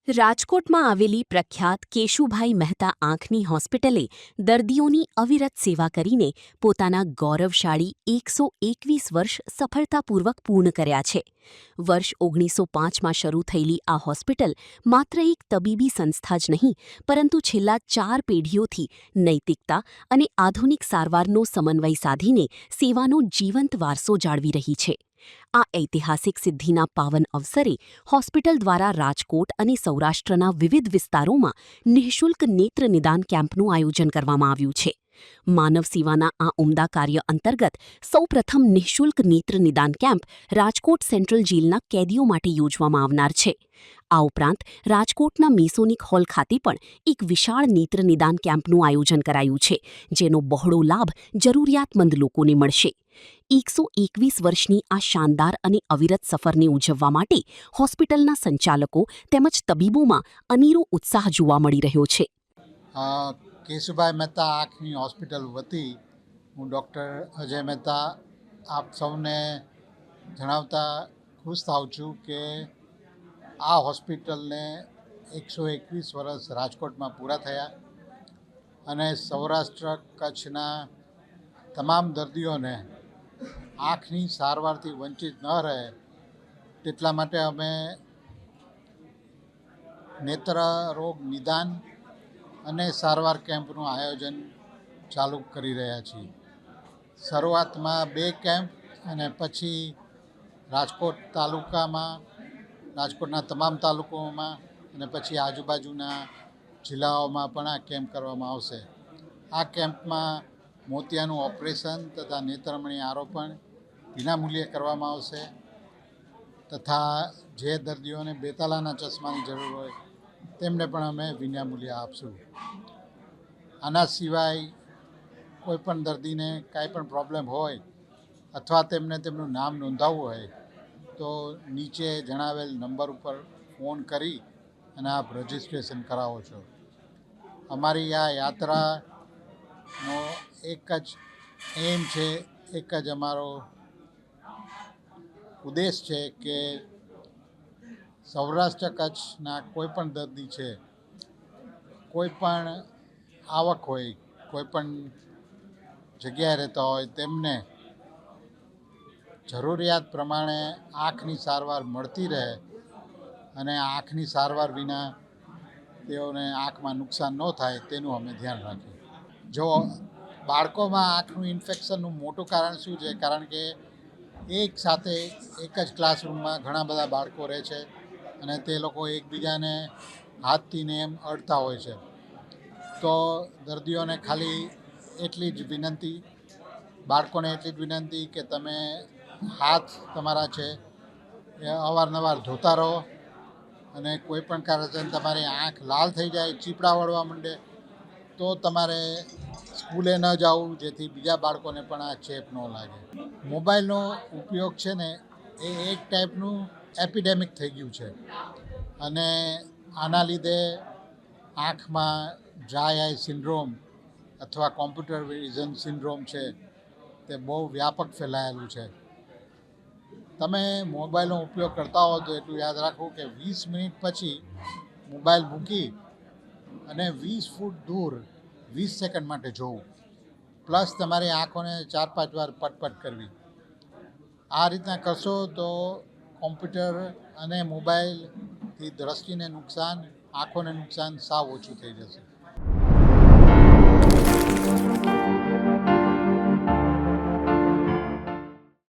રાજકોટમાં આવેલી પ્રખ્યાત કેશુભાઈ મહેતા આંખની હોસ્પિટલે દર્દીઓની અવિરત સેવા કરીને પોતાના ગૌરવશાળી 121 વર્ષ સફળતાપૂર્વક પૂર્ણ કર્યા છે. વર્ષ 1905માં શરૂ થયેલી આ હોસ્પિટલ માત્ર એક તબીબી સંસ્થા જ નહીં, પરંતુ છેલ્લા 4 પેઢીઓથી નૈતિકતા અને આધુનિક સારવારનો સમન્વય સાધીને સેવાનો જીવંત વારસો જાળવી રહી છે. આ ઐતિહાસિક સિદ્ધિના પાવન અવસરે હોસ્પિટલ દ્વારા રાજકોટ અને સૌરાષ્ટ્રના વિવિધ વિસ્તારોમાં નિઃશુલ્ક નેત્ર નિદાન કેમ્પનું આયોજન કરવામાં આવ્યું છે. માનવ સેવાના આ ઉમદા કાર્ય અંતર્ગત સૌપ્રથમ નિઃશુલ્ક નેત્ર નિદાન કેમ્પ રાજકોટ સેન્ટ્રલ જેલના કેદીઓ માટે યોજવામાં આવનાર છે. આ ઉપરાંત રાજકોટના મેસોનિક હોલ ખાતે પણ એક વિશાળ નેત્ર નિદાન કેમ્પનું આયોજન કરાયું છે, જેનો બહોળો લાભ જરૂરિયાતમંદ લોકોને મળશે. 121 વર્ષની આ શાનદાર અને અવિરત સફરને ઉજવવા માટે હોસ્પિટલના સંચાલકો તેમજ તબીબોમાં અનેરો ઉત્સાહ જોવા મળી રહ્યો છે. કેશુભાઈ મહેતા આંખની હોસ્પિટલ વતી હું ડૉક્ટર અજય મહેતા આપ સૌને જણાવતા ખુશ થાઉં છું કે આ હોસ્પિટલને 121 વર્ષ રાજકોટમાં પૂરા થયા અને સૌરાષ્ટ્ર કચ્છના તમામ દર્દીઓને આંખની સારવારથી વંચિત ન રહે તેટલા માટે અમે નેત્ર રોગ નિદાન અને સારવાર કેમ્પનું આયોજન ચાલુ કરી રહ્યા છીએ. શરૂઆતમાં 2 કેમ્પ અને પછી રાજકોટ તાલુકામાં, રાજકોટના તમામ તાલુકાઓમાં અને પછી આજુબાજુના જિલ્લાઓમાં પણ આ કેમ્પ કરવામાં આવશે. આ કેમ્પમાં મોતિયાનું ઓપરેશન તથા નેત્રમણી આરોપણ વિનામૂલ્યે કરવામાં આવશે તથા જે દર્દીઓને બેતાલાના ચશ્માની જરૂર હોય તેમને પણ અમે વિનામૂલ્યે આપશું. આના સિવાય કોઈપણ દર્દીને કાંઈ પણ પ્રોબ્લેમ હોય અથવા તેમને તેમનું નામ નોંધાવવું હોય તો નીચે જણાવેલ નંબર ઉપર ફોન કરી અને આપ રજિસ્ટ્રેશન કરાવો છો. અમારી આ યાત્રાનો એક જ એમ છે, એક જ અમારો ઉદ્દેશ છે કે સૌરાષ્ટ્ર કચ્છના કોઈપણ દર્દી છે, કોઈપણ આવક હોય, કોઈપણ જગ્યાએ રહેતા હોય તેમને જરૂરિયાત પ્રમાણે આંખની સારવાર મળતી રહે અને આંખની સારવાર વિના તેઓને આંખમાં નુકસાન ન થાય તેનું અમે ધ્યાન રાખીએ. જો બાળકોમાં આંખનું ઇન્ફેક્શનનું મોટું કારણ શું છે? કારણ કે એક સાથે એક જ ક્લાસરૂમમાં ઘણા બધા બાળકો રહે છે અને તે લોકો એકબીજાને હાથથી ને એમ અડતા હોય છે. તો દર્દીઓને ખાલી એટલી જ વિનંતી, બાળકોને એટલી જ વિનંતી કે તમે હાથ તમારા છે એ અવારનવાર ધોતા રહો અને કોઈ પણ કારણસર તમારી આંખ લાલ થઈ જાય, ચીપડા વળવા માંડે તો તમારે સ્કૂલે ન જવું, જેથી બીજા બાળકોને પણ આ ચેપ ન લાગે. મોબાઈલનો ઉપયોગ છે ને એ એક ટાઈપનું એપિડેમિક થઈ ગયું છે અને આના લીધે આંખમાં ડ્રાય આઈ સિન્ડ્રોમ અથવા કોમ્પ્યુટર વિઝન સિન્ડ્રોમ છે તે બહુ વ્યાપક ફેલાયેલું છે. તમે મોબાઈલનો ઉપયોગ કરતા હો તો એટલું યાદ રાખવું કે 20 મિનિટ પછી મોબાઈલ મૂકી અને 20 ફૂટ દૂર 20 સેકન્ડ માટે જોવું, પ્લસ તમારી આંખોને 4-5 વાર પટપટ કરવી. આ રીતના કરશો તો કોમ્પ્યુટર અને મોબાઈલથી દ્રષ્ટિને નુકસાન, આંખોને નુકસાન સાવ ઓછું થઈ જશે.